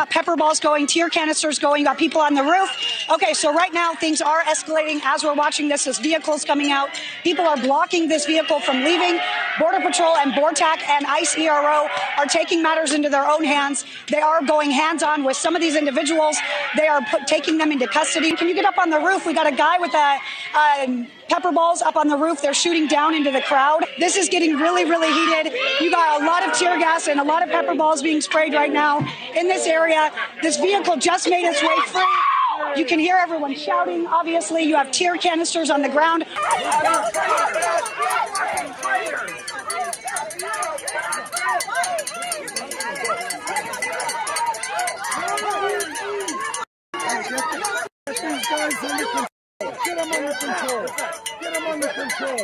got pepper balls going, tear canisters going, you got people on the roof. Okay, so right now things are escalating as we're watching this. This vehicle's coming out. People are blocking this vehicle from leaving. Border Patrol and BORTAC and ICE ERO are taking matters into their own hands. They are going hands-on with some of these individuals. They are taking them into custody. Can you get up on the roof? We got a guy with pepper balls up on the roof. They're shooting down into the crowd. This is getting really, really heated. You got a lot of tear gas and a lot of pepper balls being sprayed right now in this area. This vehicle just made its way free. You can hear everyone shouting. Obviously, you have tear canisters on the ground. Get them under control. Get them under control.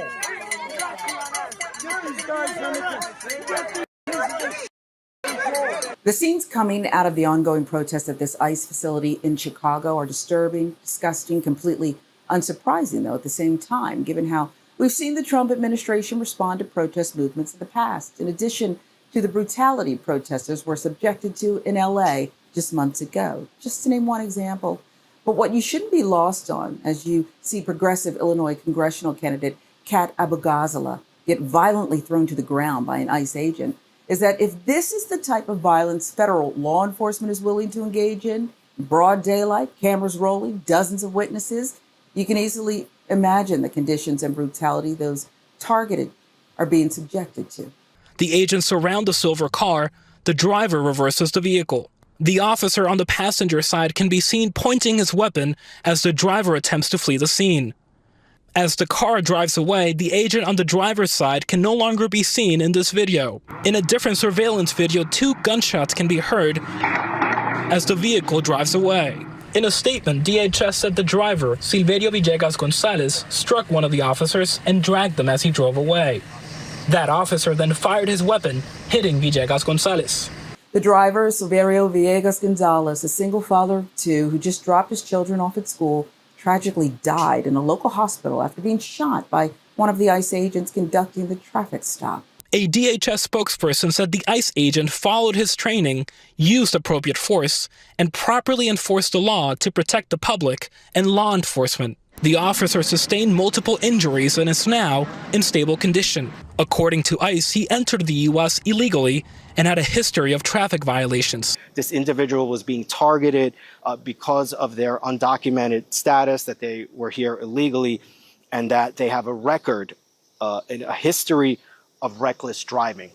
Get these guys under control. The scenes coming out of the ongoing protests at this ICE facility in Chicago are disturbing, disgusting, completely unsurprising, though, at the same time, given how we've seen the Trump administration respond to protest movements in the past, in addition to the brutality protesters were subjected to in LA just months ago, just to name one example. But what you shouldn't be lost on as you see progressive Illinois congressional candidate Kat Abou-Ghazala get violently thrown to the ground by an ICE agent is that if this is the type of violence federal law enforcement is willing to engage in, broad daylight, cameras rolling, dozens of witnesses, you can easily imagine the conditions and brutality those targeted are being subjected to. The agents surround the silver car. The driver reverses the vehicle. The officer on the passenger side can be seen pointing his weapon as the driver attempts to flee the scene. As the car drives away, the agent on the driver's side can no longer be seen in this video. In a different surveillance video, 2 gunshots can be heard as the vehicle drives away. In a statement, DHS said the driver, Silverio Villegas-Gonzalez, struck one of the officers and dragged them as he drove away. That officer then fired his weapon, hitting Villegas-Gonzalez. The driver, Silverio Villegas-Gonzalez, a single father of 2 who just dropped his children off at school, tragically died in a local hospital after being shot by one of the ICE agents conducting the traffic stop. A DHS spokesperson said the ICE agent followed his training, used appropriate force, and properly enforced the law to protect the public and law enforcement. The officer sustained multiple injuries and is now in stable condition. According to ICE, he entered the U.S. illegally and had a history of traffic violations. This individual was being targeted because of their undocumented status, that they were here illegally, and that they have a record, a history of reckless driving.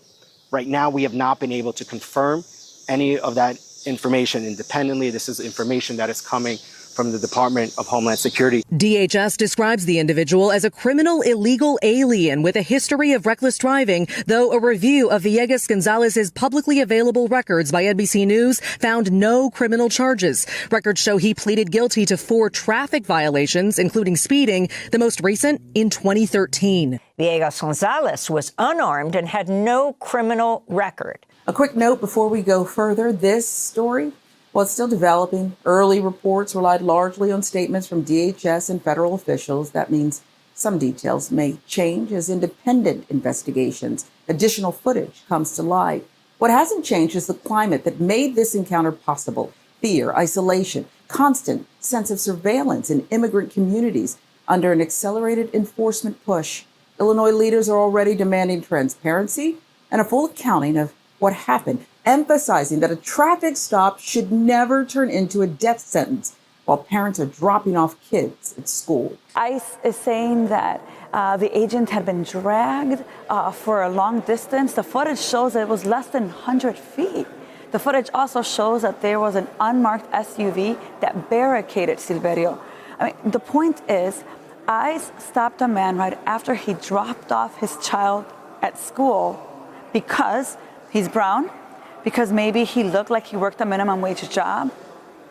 Right now, we have not been able to confirm any of that information independently. This is information that is coming from the Department of Homeland Security. DHS describes the individual as a criminal illegal alien with a history of reckless driving, though a review of Villegas-Gonzalez's publicly available records by NBC News found no criminal charges. Records show he pleaded guilty to 4 traffic violations, including speeding, the most recent in 2013. Villegas-Gonzalez was unarmed and had no criminal record. A quick note before we go further, this story, while it's still developing, early reports relied largely on statements from DHS and federal officials. That means some details may change as independent investigations, additional footage comes to light. What hasn't changed is the climate that made this encounter possible. Fear, isolation, constant sense of surveillance in immigrant communities under an accelerated enforcement push. Illinois leaders are already demanding transparency and a full accounting of what happened, emphasizing that a traffic stop should never turn into a death sentence while parents are dropping off kids at school. ICE is saying that the agent had been dragged for a long distance. The footage shows that it was less than 100 feet. The footage also shows that there was an unmarked SUV that barricaded Silverio. I mean, the point is, ICE stopped a man right after he dropped off his child at school because he's brown, because maybe he looked like he worked a minimum wage job,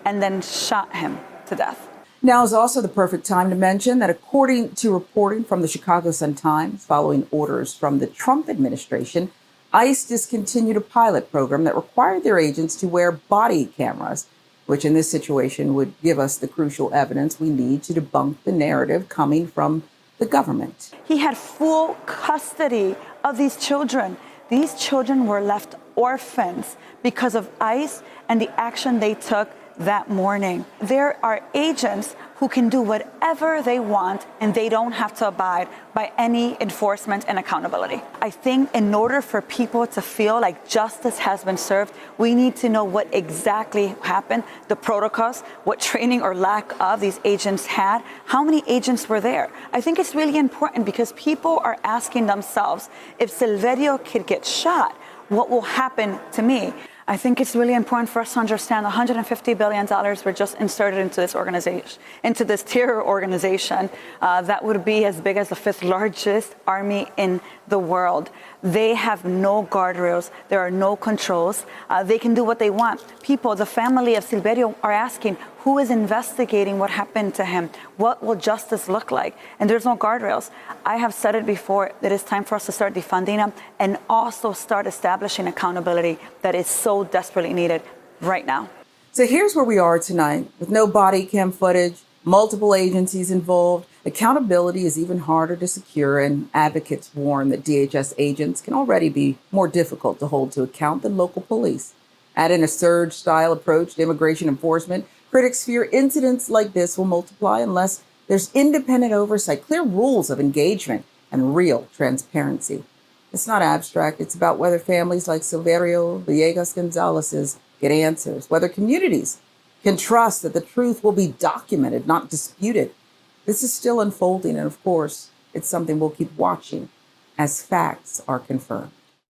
and then shot him to death. Now is also the perfect time to mention that according to reporting from the Chicago Sun-Times, following orders from the Trump administration, ICE discontinued a pilot program that required their agents to wear body cameras, which in this situation would give us the crucial evidence we need to debunk the narrative coming from the government. He had full custody of these children. These children were left orphans because of ICE and the action they took that morning. There are agents who can do whatever they want and they don't have to abide by any enforcement and accountability. I think in order for people to feel like justice has been served, we need to know what exactly happened, the protocols, what training or lack of these agents had, how many agents were there. I think it's really important because people are asking themselves, if Silverio could get shot, what will happen to me? I think it's really important for us to understand $150 billion were just inserted into this organization, into this terror organization that would be as big as the 5th largest army in the world. They have no guardrails. There are no controls. They can do what they want. People, the family of Silverio, are asking, who is investigating what happened to him? What will justice look like? And there's no guardrails. I have said it before, that it's time for us to start defunding them and also start establishing accountability that is so desperately needed right now. So here's where we are tonight, with no body cam footage, multiple agencies involved. Accountability is even harder to secure, and advocates warn that DHS agents can already be more difficult to hold to account than local police. Add in a surge-style approach to immigration enforcement, critics fear incidents like this will multiply unless there's independent oversight, clear rules of engagement, and real transparency. It's not abstract. It's about whether families like Silverio Villegas-Gonzalez's get answers, whether communities can trust that the truth will be documented, not disputed. This is still unfolding, and of course, it's something we'll keep watching as facts are confirmed.